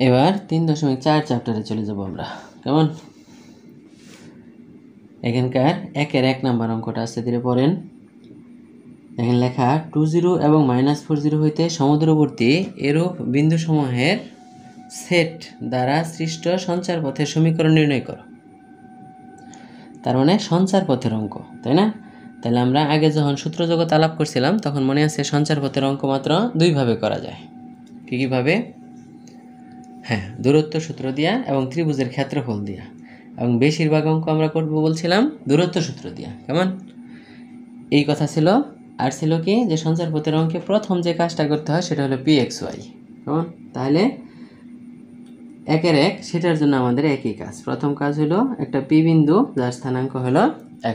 এবার 3.4 চ্যাপ্টারে চলে যাব আমরা। কেমন? এখানকার 1 নাম্বার অঙ্কটা আস্তে ধীরে পড়েন। এখানে লেখা 20 এবং -40 হইতে সমুদ্রবর্তী এরূপ বিন্দুসমূহের সেট দ্বারা সৃষ্ট সঞ্চার পথের সমীকরণ নির্ণয় করো। তার মানে সঞ্চার পথের অঙ্ক, তাই না? তাহলে আমরা আগে যখন সূত্র জগৎ আলাপ করছিলাম তখন মনে আছে সঞ্চার পথের অঙ্ক মাত্র দুইভাবে করা যায়। কীভাবে? হ্যাঁ, দূরত্ব সূত্র দিয়া এবং ত্রিভুজের ক্ষেত্রফল দিয়া, এবং বেশিরভাগ অঙ্ক আমরা করব বলছিলাম দূরত্ব সূত্র দিয়া। কেমন? এই কথা ছিল। আর ছিল কি যে সঞ্চার পথের অঙ্কে প্রথম যে কাজটা করতে হয় সেটা হলো pxy। কেমন? তাহলে 1 সেটার জন্য আমাদের একই কাজ। প্রথম কাজ হলো একটা পি বিন্দু যার স্থানাঙ্ক হলো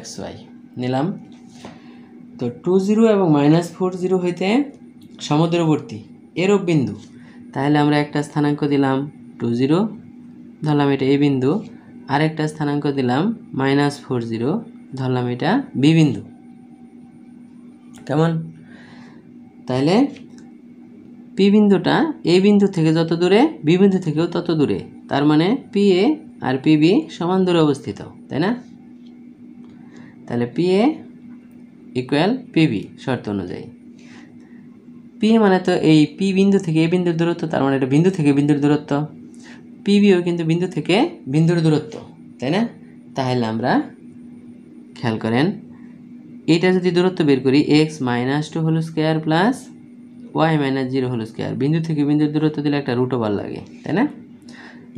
xy নিলাম। তো 20 এবং -40 হইতে সমুদ্রবর্তী এরূপ বিন্দু, তাহলে আমরা একটা স্থানাঙ্ক দিলাম 20, ধরলাম এটা এ বিন্দু, আর একটা স্থানাঙ্ক দিলাম -40, ধরলাম এটা বি বিন্দু। কেমন? তাহলে পি বিন্দুটা এ বিন্দু থেকে যত দূরে বি বিন্দু থেকেও তত দূরে, তার মানে পি এ আর পি বি সমান দূরে অবস্থিত, তাই না? তাহলে P A equal P B শর্ত অনুযায়ী। পি এ মানে তো এই পি বিন্দু থেকে এ বিন্দুর দূরত্ব, তার মানে এটা বিন্দু থেকে বিন্দুর দূরত্ব। পি বিও কিন্তু বিন্দু থেকে বিন্দুর দূরত্ব, তাই না? তাহলে আমরা খেয়াল করেন, এইটা যদি দূরত্ব বের করি x-2 whole square plus y-0 whole square, বিন্দু থেকে বিন্দুর দূরত্ব দিলে একটা রুট ওভার লাগে, তাই না?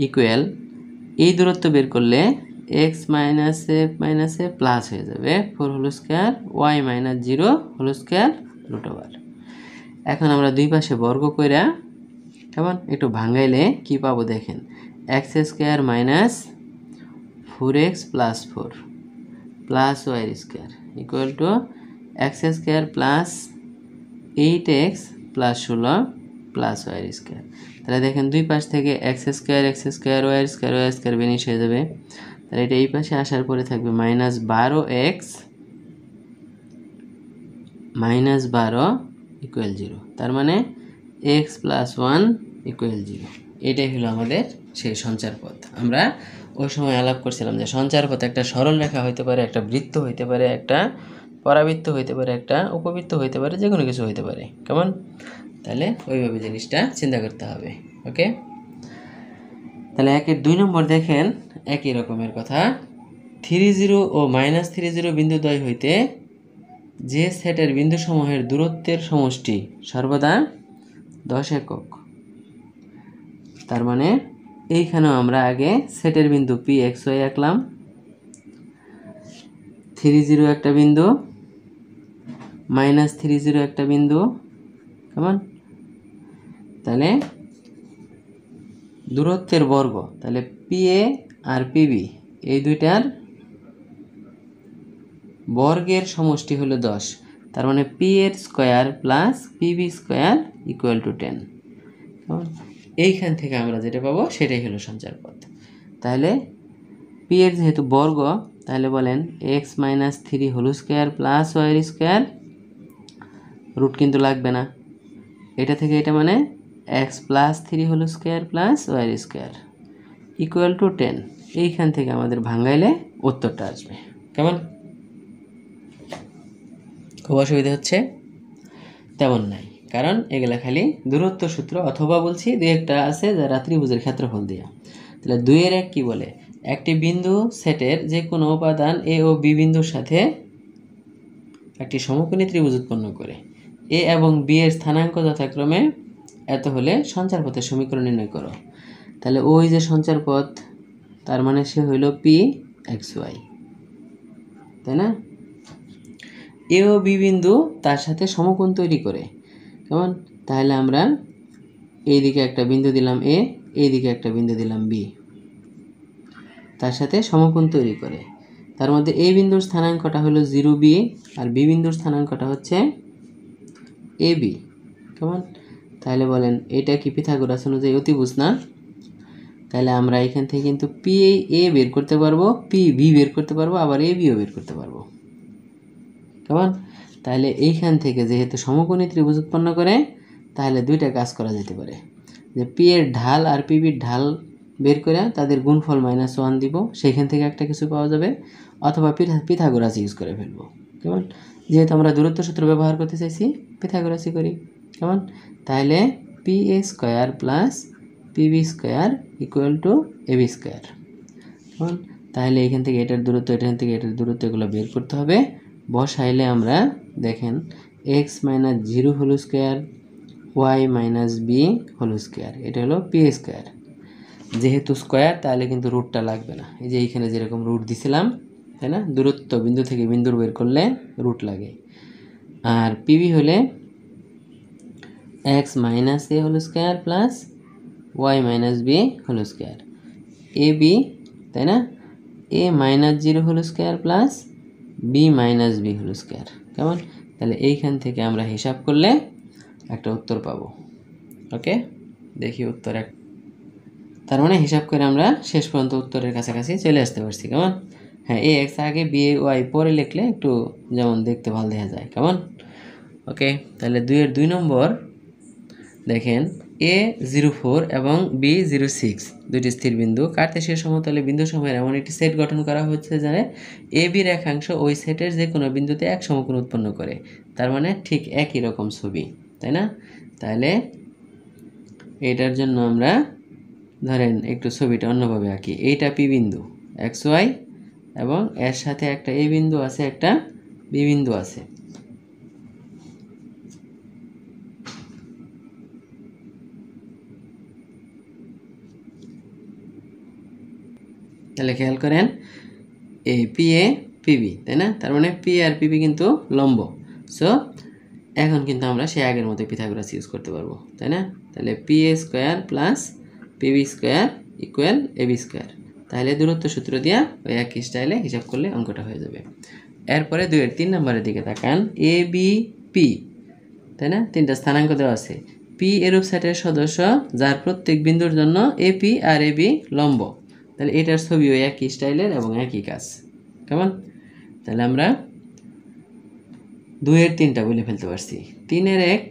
ইকুয়াল এই দূরত্ব বের করলে x - a প্লাস হয়ে যাবে 4 whole square y-0 whole square root over. এখন আমরা দুই পাশে বর্গ কইরা কেমন একটু ভাঙাইলে কি পাবো দেখেন, x² - 4x + 4 plus y² equal two x² plus 8x plus 16 plus y²। তাহলে দেখেন দুই পাশ থেকে x² y² বেনিশ হয়ে যাবে। তাহলে এটা এই পাশে আসার পরে থাকবে -12x -12 ইকুয়াল 0, তার মানে x + 1 ইকুয়াল 0। এটাই হলো আমাদের সেই সঞ্চার পথ। আমরা ওই সময় আলাপ করছিলাম যে সঞ্চার পথ একটা সরল রেখা হইতে পারে, একটা বৃত্ত হইতে পারে, একটা পরাবৃত্ত হইতে পারে, একটা উপবৃত্ত হইতে পারে, যে কোনো কিছু হইতে পারে। কেমন? তাহলে ওইভাবে জিনিসটা চিন্তা করতে হবে। ওকে, তাহলে 2 নম্বর দেখেন একই রকমের কথা। 30 ও -30 বিন্দুদ্বয় হইতে যে সেটের বিন্দুসমূহের দূরত্বের সমষ্টি সর্বদা 10 একক। তার মানে এইখানেও আমরা আগে সেটের বিন্দু pxy আঁকলাম, 30 একটা বিন্দু, -30 একটা বিন্দু। কেমন? তাহলে দূরত্বের বর্গ, তাহলে PA আর PB এই দুইটার বর্গের সমষ্টি হলো 10, তার মানে PA² plus PB² equal to 10। এইখান থেকে আমরা যেটা পাবো সেটাই হলো সঞ্চার পথ। তাহলে P এর যেহেতু বর্গ, তাহলে বলেন x - 3 whole square plus y², root কিন্তু লাগবে না, এটা থেকে এটা মানে x + 3 whole square plus y² equal to 10। এইখান থেকে আমাদের ভাঙাইলে উত্তরটা আসবে। কেমন? খুব অসুবিধা হচ্ছে? তেমন নাই, কারণ এগুলা খালি দূরত্ব সূত্র, অথবা বলছি দুই একটা আছে যারা ত্রিভুজের ক্ষেত্রফল দিয়া। তাহলে 2-1 কি বলে, একটি বিন্দু সেটের যে কোনো উপাদান এ ও বি বিন্দুর সাথে একটি সমকোণী ত্রিভুজ উৎপন্ন করে। এ এবং বি এর স্থানাঙ্ক যথাক্রমে এত হলে সঞ্চার পথের সমীকরণ নির্ণয় করো। তাহলে ওই যে সঞ্চার পথ, তার মানে সে হইল pxy, তাই না? এ ও বি বিন্দু তার সাথে সমকোণ তৈরি করে। কেমন? তাহলে আমরা এইদিকে একটা বিন্দু দিলাম এ, এইদিকে একটা বিন্দু দিলাম বি, তার সাথে সমকোণ তৈরি করে। তার মধ্যে এ বিন্দুর স্থানাঙ্কটা হলো 0b আর বি বিন্দুর স্থানাঙ্কটা হচ্ছে ab। কেমন? তাহলে বলেন এটা কি পিথাগোরাস অনুযায়ী অতিভুজ না? তাহলে আমরা এখান থেকে কিন্তু PA বের করতে পারবো, PB বের করতে পারবো, আবার ABও বের করতে পারবো। কেমন? তাহলে এইখান থেকে যেহেতু সমকোণী ত্রিভুজ উৎপন্ন করে, তাহলে দুইটা কাজ করা যেতে পারে। যে পি এর ঢাল আর পিবির ঢাল বের করে তাদের গুণফল -1 দিব, সেইখান থেকে একটা কিছু পাওয়া যাবে, অথবা পিথাগোরাস ইউজ করে ফেলবো। কেমন? যেহেতু আমরা দূরত্ব সূত্র ব্যবহার করতে চাইছি, পিথাগোরাসই করি। কেমন? তাহলে P A square plus PB square equal to AB square. কেমন? তাহলে এখান থেকে এটার দূরত্ব, এখান থেকে এটার দূরত্ব, এগুলো বের করতে হবে। বসাইলে আমরা দেখেন x minus 0 whole square y minus B whole square, এটা হলো পি স্কোয়ার। যেহেতু স্কোয়ার তাহলে কিন্তু রুটটা লাগবে না, এই যে এইখানে যেরকম রুট দিছিলাম, তাই না? দূরত্ব বিন্দু থেকে বিন্দুর বের করলে রুট লাগে। আর পিবি হলে x minus a whole square plus y minus B whole square, a b, তাই না? A minus 0 whole square plus b minus B whole square. কেমন? তাহলে এইখান থেকে আমরা হিসাব করলে একটা উত্তর পাবো। ওকে, দেখি উত্তর এক। তার মানে হিসাব করে আমরা শেষ পর্যন্ত উত্তরের কাছাকাছি চলে আসতে পারছি। কেমন? হ্যাঁ, এ এক্স আগে বি এ ওয়াই পরে লিখলে একটু যেমন দেখতে ভালো দেখা যায়। কেমন? ওকে, তাহলে 2-এর 2 নম্বর দেখেন A04 এবং B06 দুইটি স্থির বিন্দু কার্তেশীয় সমতলে বিন্দু সময়ের এমন একটি সেট গঠন করা হচ্ছে যে এ বি রেখাংশ ওই সেটের যে কোনো বিন্দুতে এক সমকোণ উৎপন্ন করে। তার মানে ঠিক একই রকম ছবি, তাই না? তাহলে এটার জন্য আমরা ধরেন একটু ছবিটা অন্যভাবে আঁকি। এইটা পি বিন্দু এক্স ওয়াই এবং এর সাথে একটা এ বিন্দু আছে, একটা বি বিন্দু আছে। তাহলে খেয়াল করেন এই পি এ পিবি, তাই না? তার মানে পি আর পিবি কিন্তু লম্ব। সো এখন কিন্তু আমরা সেই আগের মতো পিথাগোরাস ইউজ করতে পারবো, তাই না? তাহলে P A square plus PB square equal AB square. তাহলে দূরত্ব সূত্র দিয়া ওই একই স্টাইলে হিসাব করলে অঙ্কটা হয়ে যাবে। এরপরে 2-এর 3 নম্বরের দিকে তাকান। এ বি পি, তাই না? তিনটা স্থানাঙ্ক দেওয়া আছে। পি এরূপ সেটের সদস্য যার প্রত্যেক বিন্দুর জন্য এপি আর এবি লম্ব। তাহলে এটার ছবি ওই একই স্টাইলের এবং একই কাজ। কেমন? তাহলে আমরা 2-এর 3টা বলে ফেলতে পারছি। 3-এর 1,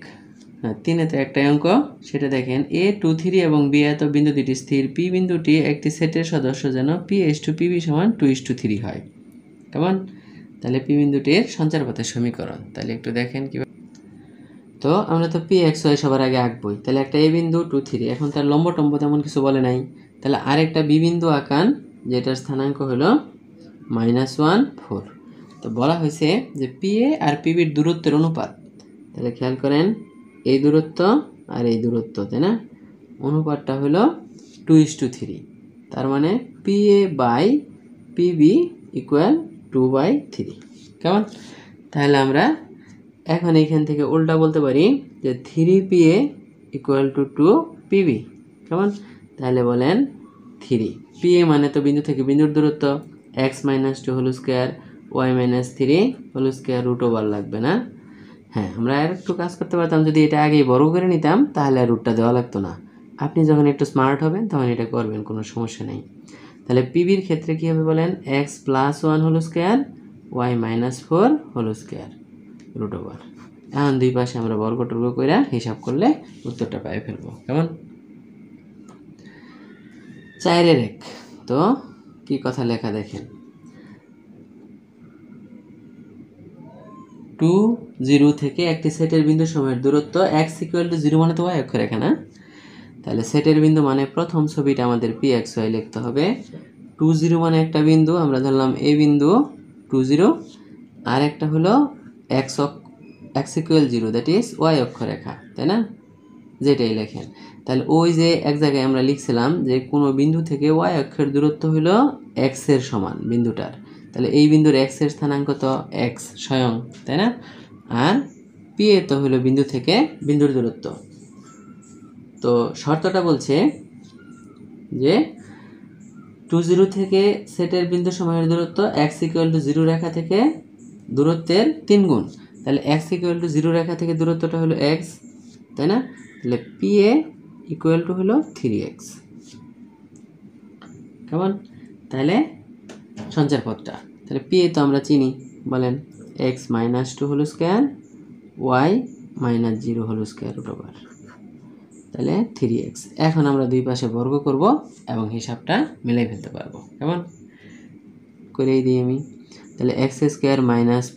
হ্যাঁ 3-এ তো একটাই অঙ্ক, সেটা দেখেন A2 3 এবং B এত বিন্দু দুটি স্থির। পি বিন্দুটি একটি সেটের সদস্য যেন P/PB = 2:3 হয়। কেমন? তাহলে পি বিন্দুটির সঞ্চারপথের সমীকরণ তাহলে একটু দেখেন কি। তো আমরা তো PXY সবার আগে আঁকবই। তাহলে একটা A বিন্দু 2 3, এখন তার লম্ব টম্ব তেমন কিছু বলে নাই। তাহলে আরেকটা বি বিন্দু আঁকান যেটার স্থানাঙ্ক হলো -1 4। তো বলা হয়েছে যে PA আর PBর দূরত্বের অনুপাত। তাহলে খেয়াল করেন এই দূরত্ব আর এই দূরত্ব, তাই না? অনুপাতটা হলো 2:3। তার মানে PA/PB = 2/3। কেমন? তাহলে আমরা এখন এইখান থেকে উল্টা বলতে পারি যে 3PA = 2PB। কেমন? তাহলে বলেন 3 PA মানে তো বিন্দু থেকে বিন্দুর দূরত্ব, x - 2 whole square y - 3 whole square √ওভার লাগবে না? হ্যাঁ, আমরা আর একটু কাজ করতে পারতাম, যদি এটা আগেই বড় করে নিতাম তাহলে আর রুটটা দেওয়া লাগতো না। আপনি যখন একটু স্মার্ট হবেন তখন এটা করবেন, কোনো সমস্যা নেই। তাহলে পিবির ক্ষেত্রে কী হবে বলেন? x + 1 whole square y - 4 whole square √ওভার। এখন দুই পাশে আমরা বর্গ টর্গ করে হিসাব করলে উত্তরটা পাই ফেলবো। কেমন? 4-এর 1 তো কি কথা লেখা দেখেন। 2 0 থেকে একটি সেটের বিন্দু সময়ের দূরত্ব x = 0 মানে তো y অক্ষরেখা না? তাহলে সেটের বিন্দু মানে প্রথম ছবিটা আমাদের PXY লিখতে হবে। 2 0 মানে একটা বিন্দু, আমরা ধরলাম A বিন্দু 2 0, আর একটা হলো x = 0, দ্যাট ইজ y অক্ষরেখা, তাই না? যেটাই লেখেন। তাহলে ওই যে এক জায়গায় আমরা লিখছিলাম যে কোনো বিন্দু থেকে y অক্ষের দূরত্ব হলো x এর সমান বিন্দুটার। তাহলে এই বিন্দুর x এর স্থানাঙ্ক তো x স্বয়ং, তাই না? আর P এ তো হলো বিন্দু থেকে বিন্দুর দূরত্ব। তো শর্তটা বলছে যে 2 0 থেকে সেটের বিন্দু সময়ের দূরত্ব x = 0 রেখা থেকে দূরত্বের 3 গুণ। তাহলে x = 0 রেখা থেকে দূরত্বটা হলো x, তাই না? তাহলে PA = হলো 3x। কেমন? তাহলে সঞ্চার পথটা, তাহলে PA তো আমরা চিনি, বলেন x - 2 whole square y - 0 whole square √ওভার। তাহলে 3x। এখন আমরা দুই পাশে বর্গ করব এবং হিসাবটা মিলাই ফেলতে পারবো। কেমন করেই দিই আমি। তাহলে x² -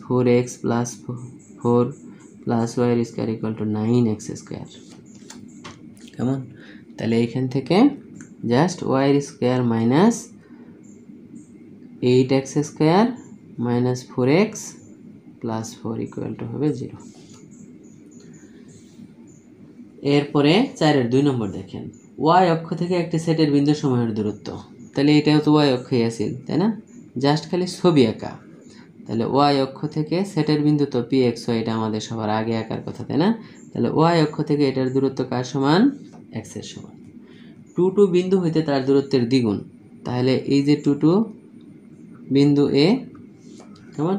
4x + 4 + y² = 9x²। কেমন? তাহলে এইখান থেকে জাস্ট y² - 8x² - 4x + 4 = হবে 0। এরপরে 4-এর 2 নম্বর দেখেন, y অক্ষ থেকে একটি সেটের বিন্দু সমূহের দূরত্ব। তাহলে এটাও তো y অক্ষই আছিল, তাই না? জাস্ট খালি ছবি আঁকা। তাহলে y অক্ষ থেকে সেটের বিন্দু তো pxy, এটা আমাদের সবার আগে আঁকার কথা, তাই না? তাহলে y অক্ষ থেকে এটার দূরত্ব কার সমান? x এর সমান। 2 2 বিন্দু হইতে তার দূরত্বের দ্বিগুণ। তাহলে এই যে 2 2 বিন্দু a, কেমন?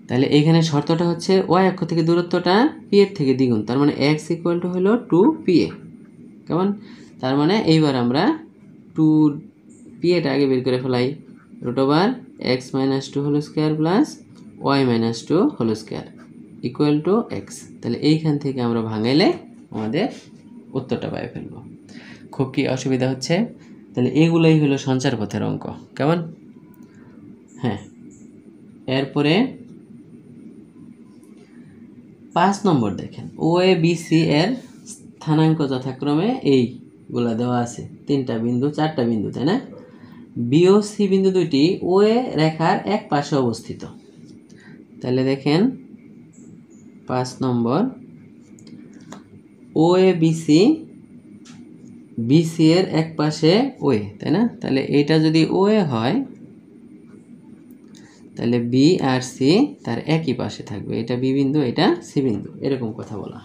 তাহলে এখানে শর্তটা হচ্ছে y অক্ষ থেকে দূরত্বটা p এর থেকে দ্বিগুণ, তার মানে x = হলো 2pa। কেমন? তার মানে এইবার আমরা 2pa টা আগে বের করে ফেলাই। √x - 2 whole square plus y - 2 whole square = x। তাহলে এইখান থেকে আমরা ভাঙাইলে আমাদের উত্তরটা পাই ফেলব। খুব কি অসুবিধা হচ্ছে? তাহলে এগুলোই হলো সঞ্চার পথের অঙ্ক। কেমন? হ্যাঁ, এরপরে 5 নম্বর দেখেন, OABC এর স্থানাঙ্ক যথাক্রমে এইগুলা দেওয়া আছে, 3টা বিন্দু 4টা বিন্দু, তাই না? BOC বিন্দু দুইটি OA রেখার এক পাশে অবস্থিত। তাহলে দেখেন 5 নম্বর, OABC BC এর এক পাশে OA, তাই না? তাহলে এইটা যদি OA হয় তাহলে B আর C তার একই পাশে থাকবে। এটা B বিন্দু, এটা C বিন্দু, এরকম কথা বলা।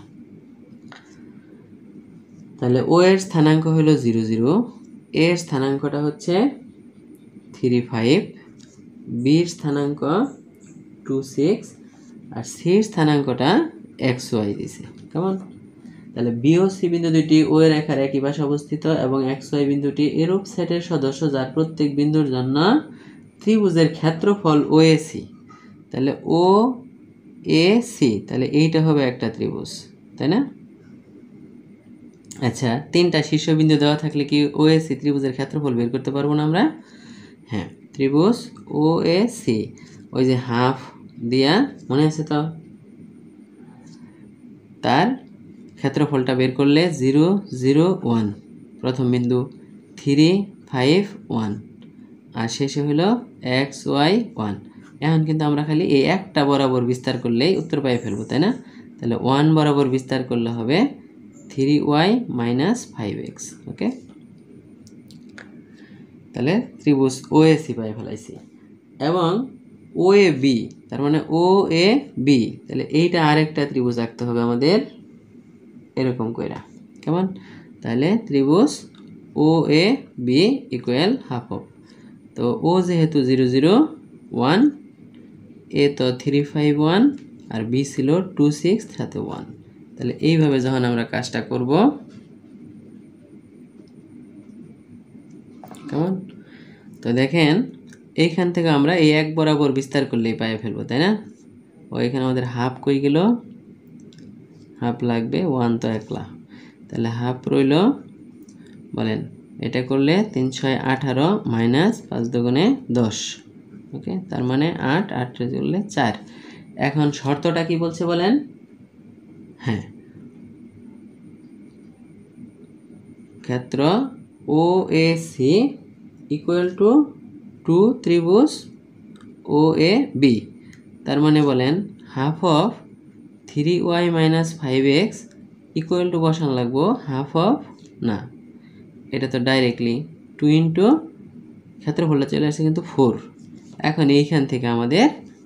তাহলে O এর স্থানাঙ্ক হলো 0 0, A এর স্থানাঙ্কটা হচ্ছে 3 5, B এর স্থানাঙ্ক 2 6 আর C এর স্থানাঙ্কটা XY দিছে। কেমন? তাহলে BOC বিন্দু দুটি O এর রেখার একই পাশে অবস্থিত এবং XY বিন্দুটি এরূপ সেটের সদস্য যার প্রত্যেক বিন্দুর জন্য ত্রিভুজের ক্ষেত্রফল OAC। তাহলে OAC, তাহলে এইটা হবে একটা ত্রিভুজ, তাই না? আচ্ছা, 3টা শীর্ষবিন্দু দেওয়া থাকলে কি OAC ত্রিভুজের ক্ষেত্রফল বের করতে পারবো না আমরা? হ্যাঁ, ত্রিভুজ OAC ওই যে হাফ দিয়া, মনে আছে তো? তার ক্ষেত্রফলটা বের করলে 0 0 1 প্রথম বিন্দু, 3 5 1 আর শেষে হলো XY 1। এখন কিন্তু আমরা খালি এই একটা বরাবর বিস্তার করলেই উত্তর পাই ফেলবো, তাই না? তাহলে 1 বরাবর বিস্তার করলে হবে 3y - 5x। ওকে, তাহলে ত্রিভুজ OAC পাই ফেলাইছি। এবং OAB, তার মানে OAB, তাহলে এইটা আরেকটা ত্রিভুজ আঁকতে হবে আমাদের এরকম কইরা। কেমন? তাহলে ত্রিভুজ OAB = হাফ অফ, তো O যেহেতু 0 0 1, A তো 3 5 1 আর B ছিল 2 6 সাথে 1। তাহলে এইভাবে যখন আমরা কাজটা করব, কেমন? তো দেখেন এইখান থেকে আমরা এই এক বরাবর বিস্তার করলেই পাই ফেলবো, তাই না? এখানে আমাদের হাফ কই গেল? হাফ লাগবে, 1 তো একলা, তাহলে হাফ রইল। বলেন এটা করলে 3 6 18 মাইনাস 5 দুগুণে 10। ওকে, তার মানে 8 8 করলে 4। এখন শর্তটা কি বলছে বলেন? হ্যাঁ, ক্ষেত্র OAC = 2 ত্রিভুজ OAB। তার মানে বলেন হাফ অফ 3y - 5x = বসান লাগবো হাফ অফ, না এটা তো ডাইরেক্টলি 2 ইন্টু ক্ষেত্রফলটা চলে আসছে কিন্তু 4। এখন এইখান থেকে আমাদের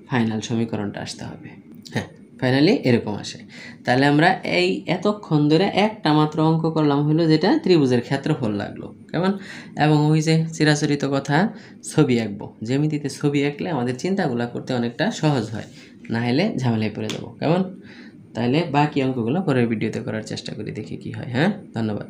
ফাইনাল সমীকরণটা আসতে হবে। হ্যাঁ, ফাইনালি এরকম আসে। তাহলে আমরা এই এতক্ষণ ধরে একটা মাত্র অঙ্ক করলাম, হলো যেটা ত্রিভুজের ক্ষেত্রফল লাগলো। কেমন? এবং ওই যে চিরাচরিত কথা, ছবি আঁকবো, জ্যামিতিতে ছবি আঁকলে আমাদের চিন্তাগুলো করতে অনেকটা সহজ হয়, না হলে ঝামেলায় পড়ে যাবো। কেমন? তাহলে বাকি অঙ্কগুলো পরের ভিডিওতে করার চেষ্টা করি, দেখি কি হয়। হ্যাঁ, ধন্যবাদ।